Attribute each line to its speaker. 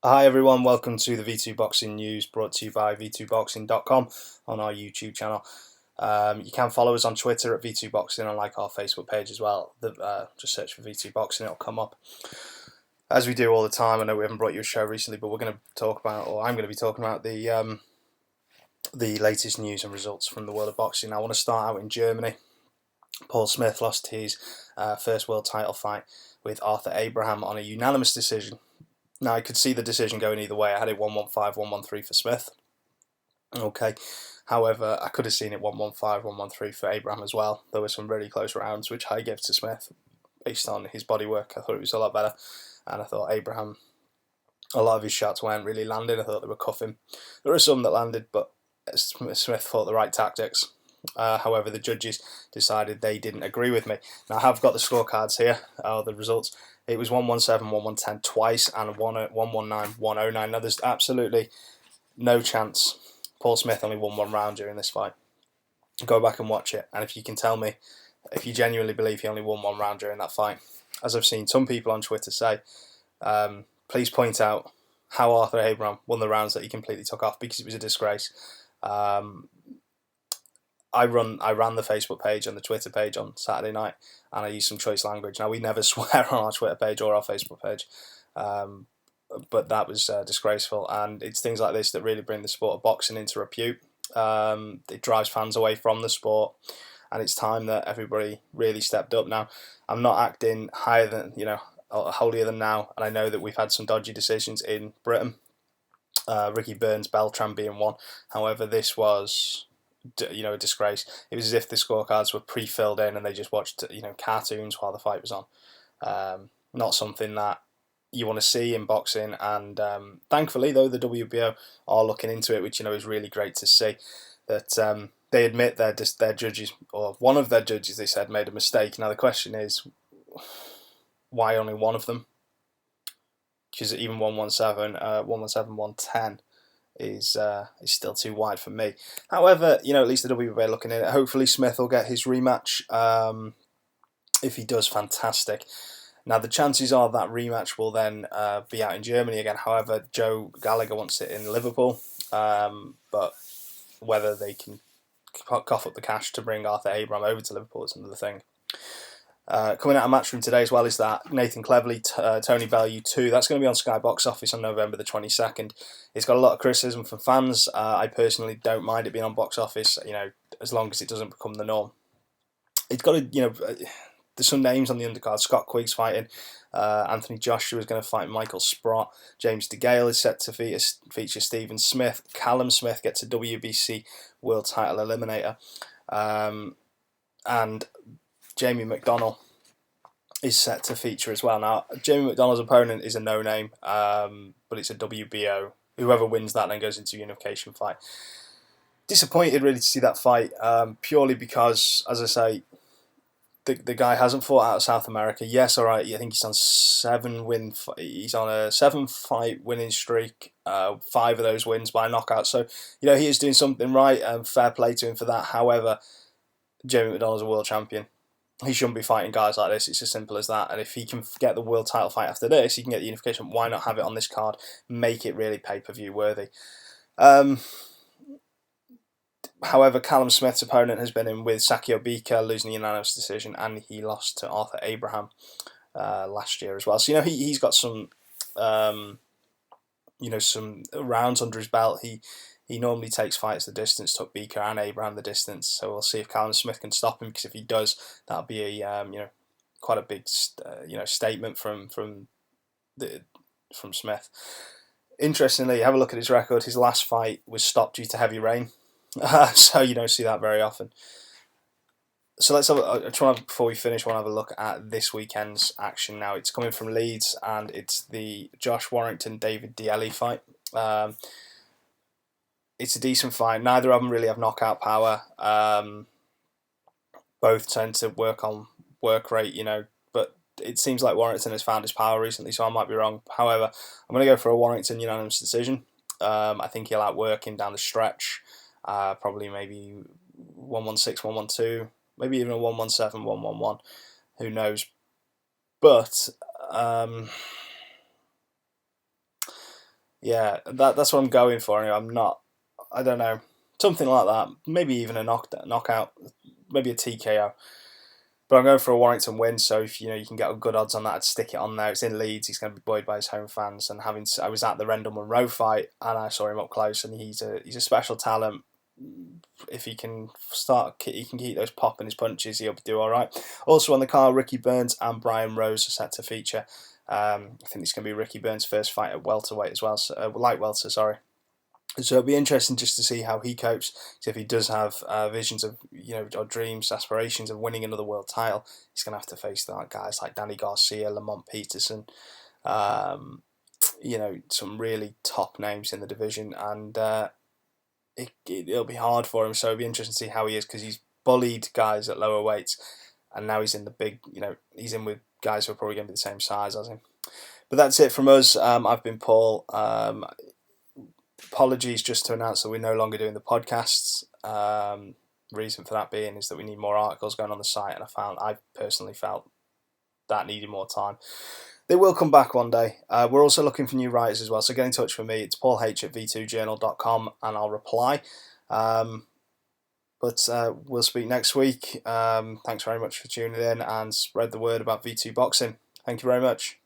Speaker 1: Hi everyone, welcome to the V2 Boxing News brought to you by v2boxing.com on our YouTube channel. You can follow us on Twitter at V2 Boxing and like our Facebook page as well. Just search for V2 Boxing, it'll come up. As we do all the time, I know we haven't brought you a show recently, but we're going to talk about, or I'm going to be talking about the latest news and results from the world of boxing. I want to start out in Germany. Paul Smith lost his first world title fight with Arthur Abraham on a unanimous decision. Now, I could see the decision going either way. I had it 1-1-5, 1-1-3 for Smith. Okay. However, I could have seen it 1-1-5, 1-1-3 for Abraham as well. There were some really close rounds, which I gave to Smith based on his bodywork. I thought it was a lot better. And I thought Abraham, a lot of his shots weren't really landing. I thought they were cuffing. There were some that landed, but Smith thought the right tactics. However, the judges decided they didn't agree with me. Now, I have got the scorecards here, the results. It was 1-1-7, 1-1-10 twice, and 1-1-9, 1-0-9. Now, there's absolutely no chance Paul Smith only won one round during this fight. Go back and watch it, and if you can tell me if you genuinely believe he only won one round during that fight. As I've seen some people on Twitter say, please point out how Arthur Abraham won the rounds that he completely took off, because it was a disgrace. I ran the Facebook page and the Twitter page on Saturday night, and I used some choice language. Now, we never swear on our Twitter page or our Facebook page, but that was disgraceful. And it's things like this that really bring the sport of boxing into repute. It drives fans away from the sport, and it's time that everybody really stepped up. Now, I'm not acting higher than, holier than now, and I know that we've had some dodgy decisions in Britain. Ricky Burns, Beltran being one. However, this was, a disgrace. It was as if the scorecards were pre-filled in and they just watched, cartoons while the fight was on. Not something that you want to see in boxing, and thankfully, though, the WBO are looking into it, which is really great to see. That they admit their judges, or one of their judges, they said, made a mistake. Now the question is, why only one of them? Because even 1-1-7, 1-1-7, 1-10 is still too wide for me. However, at least the WBA are looking at it. Hopefully Smith will get his rematch. If he does, fantastic. Now, the chances are that rematch will then be out in Germany again. However, Joe Gallagher wants it in Liverpool. But whether they can cough up the cash to bring Arthur Abraham over to Liverpool is another thing. Coming out of Matchroom today as well is that Nathan Cleverly, Tony Bellew 2. That's going to be on Sky Box Office on November the 22nd. It's got a lot of criticism from fans. I personally don't mind it being on Box Office, as long as it doesn't become the norm. It's got there's some names on the undercard. Scott Quigg's fighting. Anthony Joshua is going to fight Michael Sprott. James DeGale is set to feature Stephen Smith. Callum Smith gets a WBC World Title Eliminator. And Jamie McDonnell is set to feature as well. Now, Jamie McDonnell's opponent is a no-name, but it's a WBO. Whoever wins that then goes into a unification fight. Disappointed really to see that fight, purely because, as I say, the guy hasn't fought out of South America. Yes, all right, I think he's on he's on a 7-fight winning streak. 5 of those wins by knockout. So, he is doing something right, and fair play to him for that. However, Jamie McDonnell's a world champion. He shouldn't be fighting guys like this. It's as simple as that. And if he can get the world title fight after this, he can get the unification. Why not have it on this card? Make it really pay-per-view worthy. However, Callum Smith's opponent has been in with Sakio Bika, losing a unanimous decision, and he lost to Arthur Abraham last year as well. So, he's got some, some rounds under his belt. He normally takes fights the distance, took Bika and Abraham the distance. So we'll see if Callum Smith can stop him, because if he does, that'll be a quite a big statement from Smith. Interestingly, have a look at his record. His last fight was stopped due to heavy rain, so you don't see that very often. So let's have before we finish, I want to have a look at this weekend's action. Now, it's coming from Leeds, and it's the Josh Warrington David Dieli fight. It's a decent fight. Neither of them really have knockout power. Both tend to work on work rate, but it seems like Warrington has found his power recently, so I might be wrong. However, I'm going to go for a Warrington unanimous decision. I think he'll outwork him down the stretch. Probably maybe 1-1-6, 1-1-2, maybe even a 1-1-7, 1-1-1. Who knows? But Yeah, that's what I'm going for. Anyway, I'm not. I don't know. Something like that. Maybe even a knockout. Maybe a TKO. But I'm going for a Warrington win. So if you can get good odds on that, I'd stick it on there. It's in Leeds. He's going to be buoyed by his home fans. And I was at the Rendell Monroe fight and I saw him up close, and he's a special talent. If he can keep those pop in his punches, he'll do all right. Also on the card, Ricky Burns and Brian Rose are set to feature. I think it's going to be Ricky Burns' first fight at welterweight as well, light welter, sorry. So it'll be interesting just to see how he copes. So if he does have visions of, or dreams, aspirations of winning another world title, he's going to have to face guys like Danny Garcia, Lamont Peterson, um, some really top names in the division, and it'll be hard for him. So it'll be interesting to see how he is, because he's bullied guys at lower weights, and now he's in the big, he's in with guys who are probably going to be the same size as him. But that's it from us. I've been Paul. Apologies, just to announce that we're no longer doing the podcasts. Reason for that being is that we need more articles going on the site, and I personally felt that needed more time. They will come back one day. We're also looking for new writers as well, so get in touch with me. It's paulh@v2journal.com and I'll reply. But we'll speak next week. Thanks very much for tuning in, and spread the word about V2 boxing. Thank you very much.